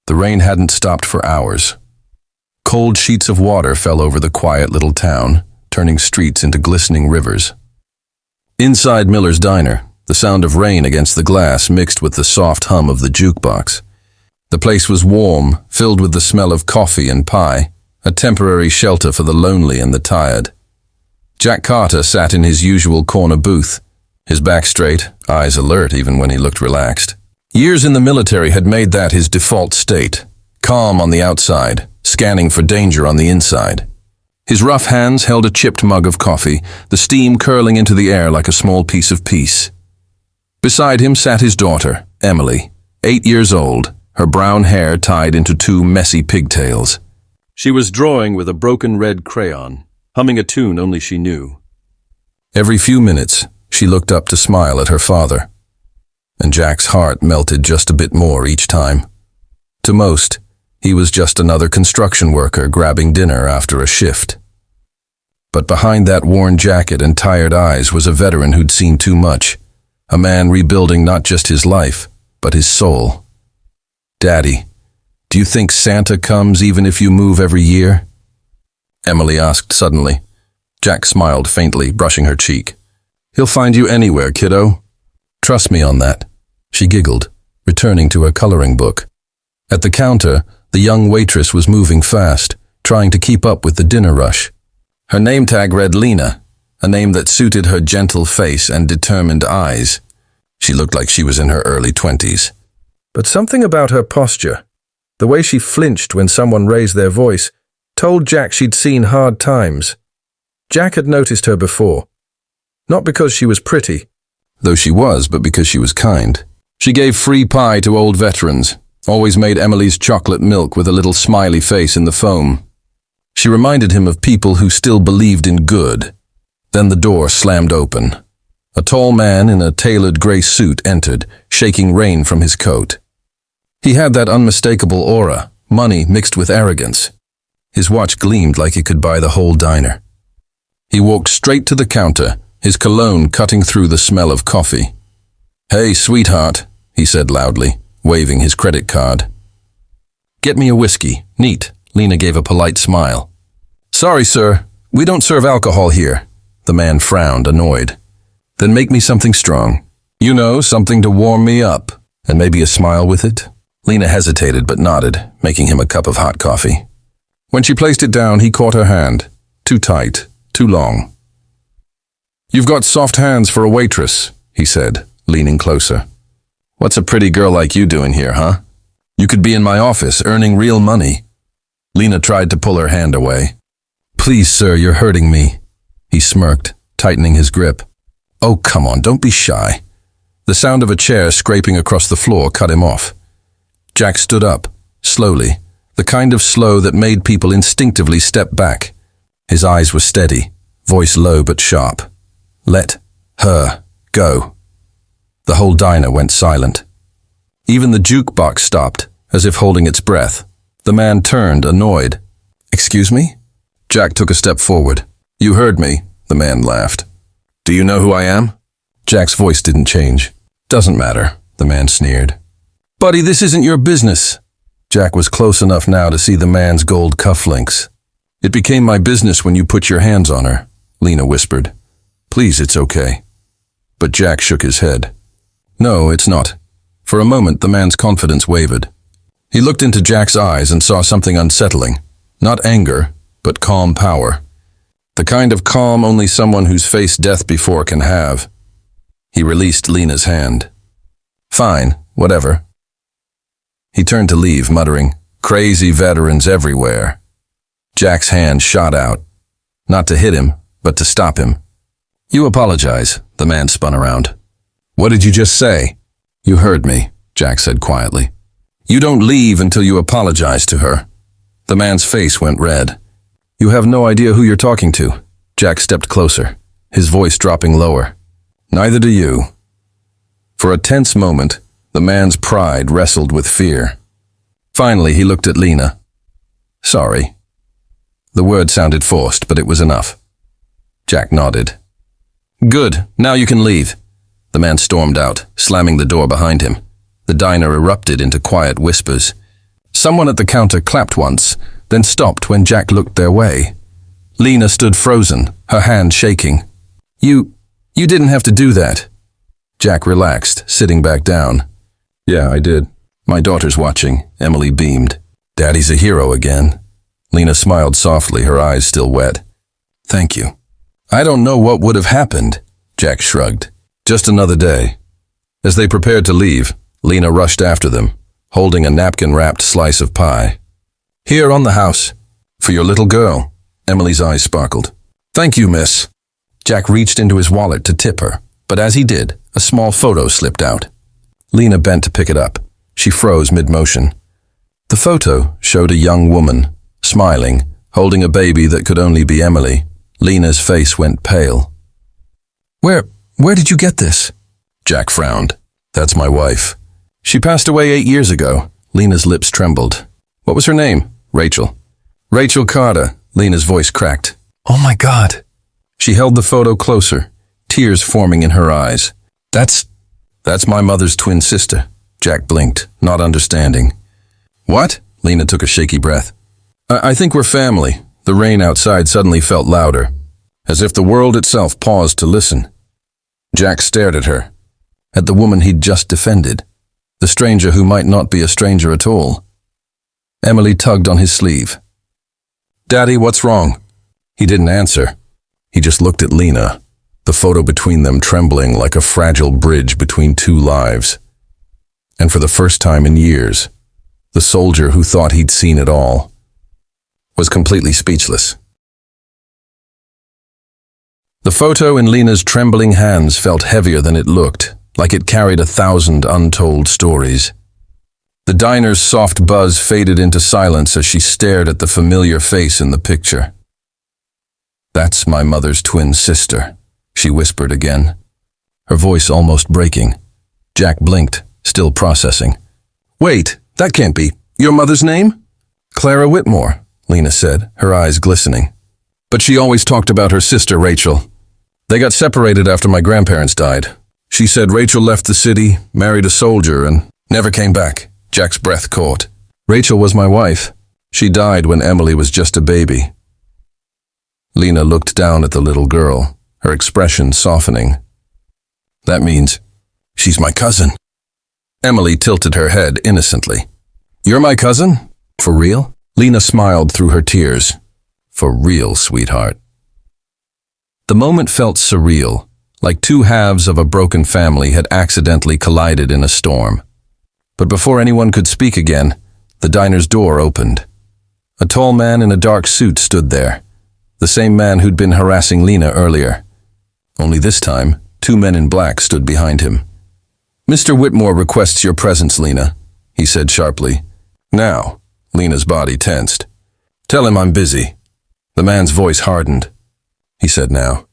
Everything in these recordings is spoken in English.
The rain hadn't stopped for hours. Cold sheets of water fell over the quiet little town, turning streets into glistening rivers. Inside Miller's diner, the sound of rain against the glass mixed with the soft hum of the jukebox. The place was warm, filled with the smell of coffee and pie, a temporary shelter for the lonely and the tired. Jack Carter sat in his usual corner booth, his back straight, eyes alert even when he looked relaxed. Years in the military had made that his default state, calm on the outside, scanning for danger on the inside. His rough hands held a chipped mug of coffee, the steam curling into the air like a small piece of peace. Beside him sat his daughter, Emily, 8 years old, her brown hair tied into 2 messy pigtails. She was drawing with a broken red crayon, humming a tune only she knew. Every few minutes, she looked up to smile at her father, and Jack's heart melted just a bit more each time. To most, he was just another construction worker grabbing dinner after a shift. But behind that worn jacket and tired eyes was a veteran who'd seen too much, a man rebuilding not just his life, but his soul. "Daddy, do you think Santa comes even if you move every year?" Emily asked suddenly. Jack smiled faintly, brushing her cheek. "He'll find you anywhere, kiddo. Trust me on that," she giggled, returning to her coloring book. At the counter, the young waitress was moving fast, trying to keep up with the dinner rush. Her name tag read Lena, a name that suited her gentle face and determined eyes. She looked like she was in her early 20s. But something about her posture, the way she flinched when someone raised their voice, told Jack she'd seen hard times. Jack had noticed her before. Not because she was pretty, though she was, but because she was kind. She gave free pie to old veterans, always made Emily's chocolate milk with a little smiley face in the foam. She reminded him of people who still believed in good. Then the door slammed open. A tall man in a tailored gray suit entered, shaking rain from his coat. He had that unmistakable aura, money mixed with arrogance. His watch gleamed like it could buy the whole diner. He walked straight to the counter, his cologne cutting through the smell of coffee. "Hey, sweetheart," he said loudly, waving his credit card. "Get me a whiskey, neat." Lena gave a polite smile. "Sorry, sir, we don't serve alcohol here." The man frowned, annoyed. "Then make me something strong. You know, something to warm me up, and maybe a smile with it." Lena hesitated but nodded, making him a cup of hot coffee. When she placed it down, he caught her hand. Too tight, too long. "You've got soft hands for a waitress," he said, leaning closer. "What's a pretty girl like you doing here, huh? You could be in my office, earning real money." Lena tried to pull her hand away. "Please, sir, you're hurting me." He smirked, tightening his grip. "Oh, come on, don't be shy." The sound of a chair scraping across the floor cut him off. Jack stood up, slowly, the kind of slow that made people instinctively step back. His eyes were steady, voice low but sharp. "Let her go." The whole diner went silent. Even the jukebox stopped, as if holding its breath. The man turned, annoyed. "Excuse me?" Jack took a step forward. "You heard me," the man laughed. "Do you know who I am?" Jack's voice didn't change. "Doesn't matter," the man sneered. "Buddy, this isn't your business." Jack was close enough now to see the man's gold cufflinks. "It became my business when you put your hands on her," Lena whispered. "Please, it's okay." But Jack shook his head. "No, it's not." For a moment, the man's confidence wavered. He looked into Jack's eyes and saw something unsettling. Not anger, but calm power. The kind of calm only someone who's faced death before can have. He released Lena's hand. "Fine, whatever." He turned to leave, muttering, "Crazy veterans everywhere." Jack's hand shot out. Not to hit him, but to stop him. "You apologize," the man spun around. "What did you just say?" "You heard me," Jack said quietly. "You don't leave until you apologize to her." The man's face went red. "You have no idea who you're talking to." Jack stepped closer, his voice dropping lower. "Neither do you." For a tense moment, the man's pride wrestled with fear. Finally, he looked at Lena. "Sorry." The word sounded forced, but it was enough. Jack nodded. "Good, now you can leave." The man stormed out, slamming the door behind him. The diner erupted into quiet whispers. Someone at the counter clapped once, then stopped when Jack looked their way. Lena stood frozen, her hand shaking. You didn't have to do that." Jack relaxed, sitting back down. "Yeah, I did. My daughter's watching," Emily beamed. "Daddy's a hero again." Lena smiled softly, her eyes still wet. "Thank you." "I don't know what would have happened," Jack shrugged. "Just another day." As they prepared to leave, Lena rushed after them, holding a napkin-wrapped slice of pie. "Here on the house. For your little girl." Emily's eyes sparkled. "Thank you, miss." Jack reached into his wallet to tip her, but as he did, a small photo slipped out. Lena bent to pick it up. She froze mid-motion. The photo showed a young woman, smiling, holding a baby that could only be Emily. Lena's face went pale. Where did you get this?" Jack frowned. "That's my wife. She passed away 8 years ago." Lena's lips trembled. "What was her name?" "Rachel." "Rachel Carter." Lena's voice cracked. "Oh my God." She held the photo closer, tears forming in her eyes. That's my mother's twin sister." Jack blinked, not understanding. "What?" Lena took a shaky breath. I think we're family." The rain outside suddenly felt louder, as if the world itself paused to listen. Jack stared at her, at the woman he'd just defended, the stranger who might not be a stranger at all. Emily tugged on his sleeve. "Daddy, what's wrong?" He didn't answer. He just looked at Lena, the photo between them trembling like a fragile bridge between two lives. And for the first time in years, the soldier who thought he'd seen it all was completely speechless. The photo in Lena's trembling hands felt heavier than it looked, like it carried 1,000 untold stories. The diner's soft buzz faded into silence as she stared at the familiar face in the picture. "That's my mother's twin sister," she whispered again, her voice almost breaking. Jack blinked, still processing. "Wait, that can't be. Your mother's name?" "Clara Whitmore," Lena said, her eyes glistening. "But she always talked about her sister, Rachel. They got separated after my grandparents died. She said Rachel left the city, married a soldier, and never came back." Jack's breath caught. "Rachel was my wife. She died when Emily was just a baby." Lena looked down at the little girl, her expression softening. "That means she's my cousin." Emily tilted her head innocently. "You're my cousin? For real?" Lena smiled through her tears. "For real, sweetheart." The moment felt surreal, like two halves of a broken family had accidentally collided in a storm. But before anyone could speak again, the diner's door opened. A tall man in a dark suit stood there, the same man who'd been harassing Lena earlier. Only this time, 2 men in black stood behind him. "Mr. Whitmore requests your presence, Lena," he said sharply. "Now." Lena's body tensed. "Tell him I'm busy." The man's voice hardened. He said now.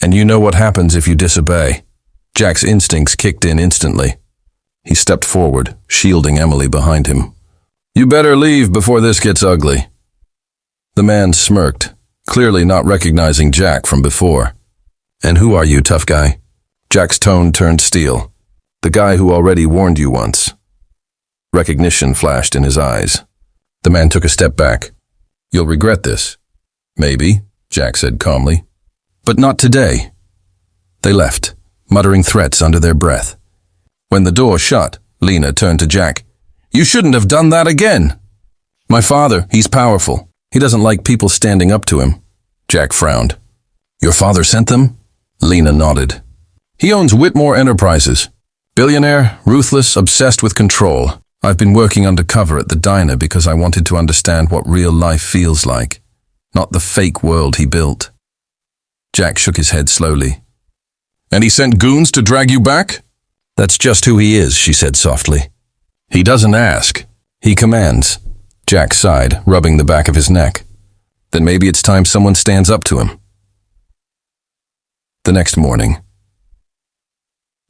"And you know what happens if you disobey." Jack's instincts kicked in instantly. He stepped forward, shielding Emily behind him. "You better leave before this gets ugly." The man smirked, clearly not recognizing Jack from before. "And who are you, tough guy?" Jack's tone turned steel. "The guy who already warned you once." Recognition flashed in his eyes. The man took a step back. "You'll regret this." "Maybe," Jack said calmly. "But not today." They left, muttering threats under their breath. When the door shut, Lena turned to Jack. "You shouldn't have done that again." "My father, he's powerful. He doesn't like people standing up to him." Jack frowned. "Your father sent them?" Lena nodded. "He owns Whitmore Enterprises. Billionaire, ruthless, obsessed with control. I've been working undercover at the diner because I wanted to understand what real life feels like, not the fake world he built." Jack shook his head slowly. "And he sent goons to drag you back?" "That's just who he is," she said softly. "He doesn't ask. He commands." Jack sighed, rubbing the back of his neck. "Then maybe it's time someone stands up to him." The next morning,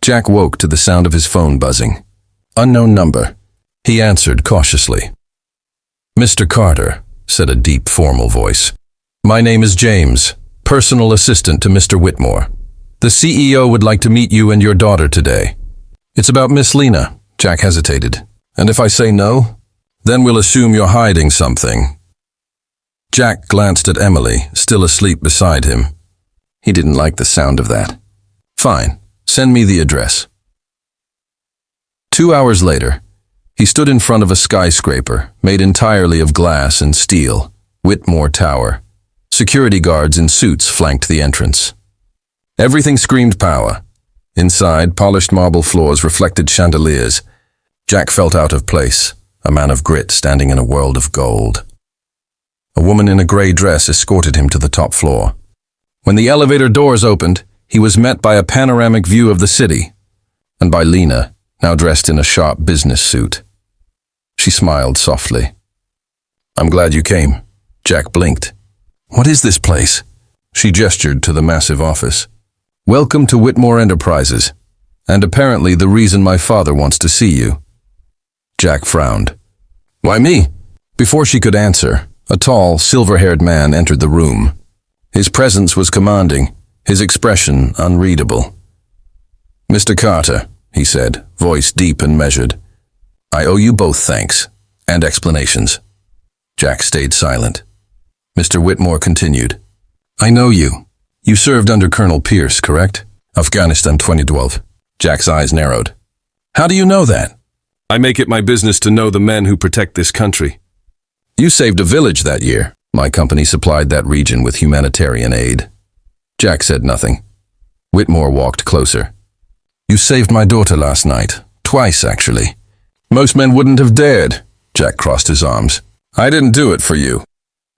Jack woke to the sound of his phone buzzing. Unknown number. He answered cautiously. "Mr. Carter," said a deep, formal voice. "My name is James, personal assistant to Mr. Whitmore. The CEO would like to meet you and your daughter today." "It's about Miss Lena," Jack hesitated. "And if I say no?" Then we'll assume you're hiding something. Jack glanced at Emily, still asleep beside him. He didn't like the sound of that. Fine, send me the address. 2 hours later, he stood in front of a skyscraper made entirely of glass and steel, Whitmore Tower. Security guards in suits flanked the entrance. Everything screamed power. Inside, polished marble floors reflected chandeliers. Jack felt out of place, a man of grit standing in a world of gold. A woman in a gray dress escorted him to the top floor. When the elevator doors opened, he was met by a panoramic view of the city, and by Lena, now dressed in a sharp business suit. She smiled softly. "I'm glad you came." Jack blinked. "What is this place?" She gestured to the massive office. "Welcome to Whitmore Enterprises, and apparently the reason my father wants to see you." Jack frowned. "Why me?" Before she could answer, a tall, silver-haired man entered the room. His presence was commanding, his expression unreadable. "Mr. Carter," he said, voice deep and measured, "I owe you both thanks and explanations." Jack stayed silent. Mr. Whitmore continued. "I know you. You served under Colonel Pierce, correct? Afghanistan 2012. Jack's eyes narrowed. "How do you know that?" "I make it my business to know the men who protect this country." "You saved a village that year. My company supplied that region with humanitarian aid." Jack said nothing. Whitmore walked closer. "You saved my daughter last night. Twice, actually." "Most men wouldn't have dared." Jack crossed his arms. "I didn't do it for you."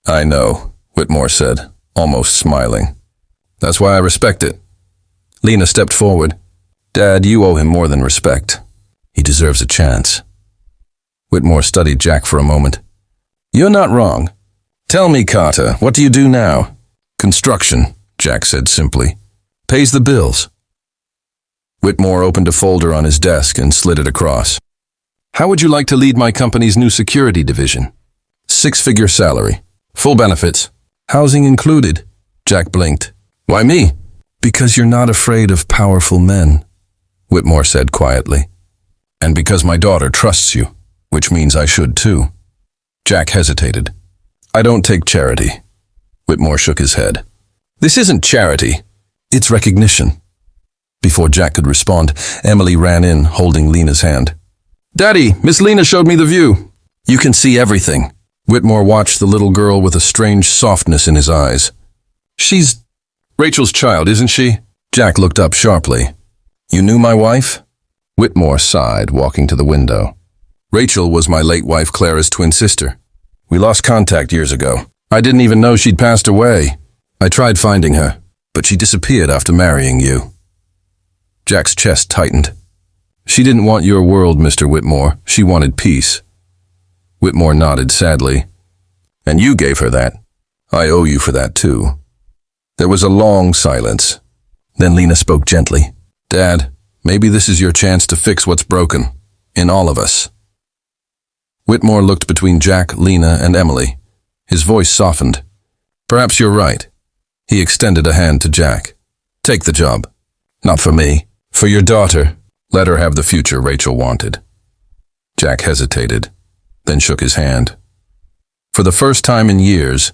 "I know," Whitmore said, almost smiling. "That's why I respect it." Lena stepped forward. "Dad, you owe him more than respect. He deserves a chance." Whitmore studied Jack for a moment. "You're not wrong. Tell me, Carter, what do you do now?" "Construction," Jack said simply. "Pays the bills." Whitmore opened a folder on his desk and slid it across. "How would you like to lead my company's new security division?" "6-figure salary. Full benefits. Housing included." Jack blinked. "Why me?" "Because you're not afraid of powerful men," Whitmore said quietly. "And because my daughter trusts you, which means I should too." Jack hesitated. "I don't take charity." Whitmore shook his head. "This isn't charity. It's recognition." Before Jack could respond, Emily ran in, holding Lena's hand. "Daddy, Miss Lena showed me the view." "You can see everything." Whitmore watched the little girl with a strange softness in his eyes. "She's Rachel's child, isn't she?" Jack looked up sharply. "You knew my wife?" Whitmore sighed, walking to the window. "Rachel was my late wife Clara's twin sister. We lost contact years ago. I didn't even know she'd passed away. I tried finding her, but she disappeared after marrying you." Jack's chest tightened. "She didn't want your world, Mr. Whitmore. She wanted peace." Whitmore nodded sadly. "And you gave her that. I owe you for that too." There was a long silence. Then Lena spoke gently. "Dad, maybe this is your chance to fix what's broken. In all of us." Whitmore looked between Jack, Lena, and Emily. His voice softened. "Perhaps you're right." He extended a hand to Jack. "Take the job. Not for me. For your daughter. Let her have the future Rachel wanted." Jack hesitated, then shook his hand. For the first time in years,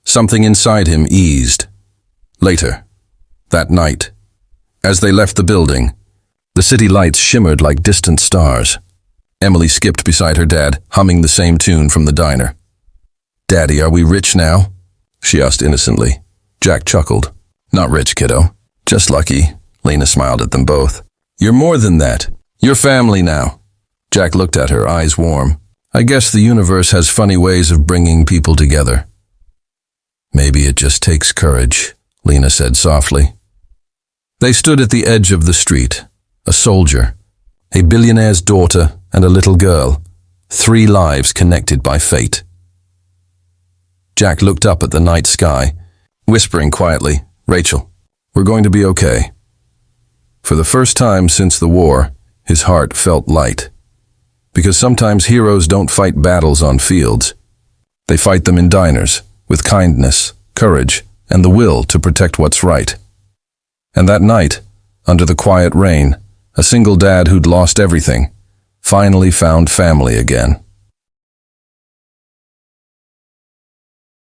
something inside him eased. Later, that night, as they left the building, the city lights shimmered like distant stars. Emily skipped beside her dad, humming the same tune from the diner. "Daddy, are we rich now?" she asked innocently. Jack chuckled. "Not rich, kiddo. Just lucky." Lena smiled at them both. "You're more than that. You're family now." Jack looked at her, eyes warm. "I guess the universe has funny ways of bringing people together." "Maybe it just takes courage," Lena said softly. They stood at the edge of the street, a soldier, a billionaire's daughter, and a little girl, 3 lives connected by fate. Jack looked up at the night sky, whispering quietly, "Rachel, we're going to be okay." For the first time since the war, his heart felt light. Because sometimes heroes don't fight battles on fields. They fight them in diners, with kindness, courage, and the will to protect what's right. And that night, under the quiet rain, a single dad who'd lost everything finally found family again.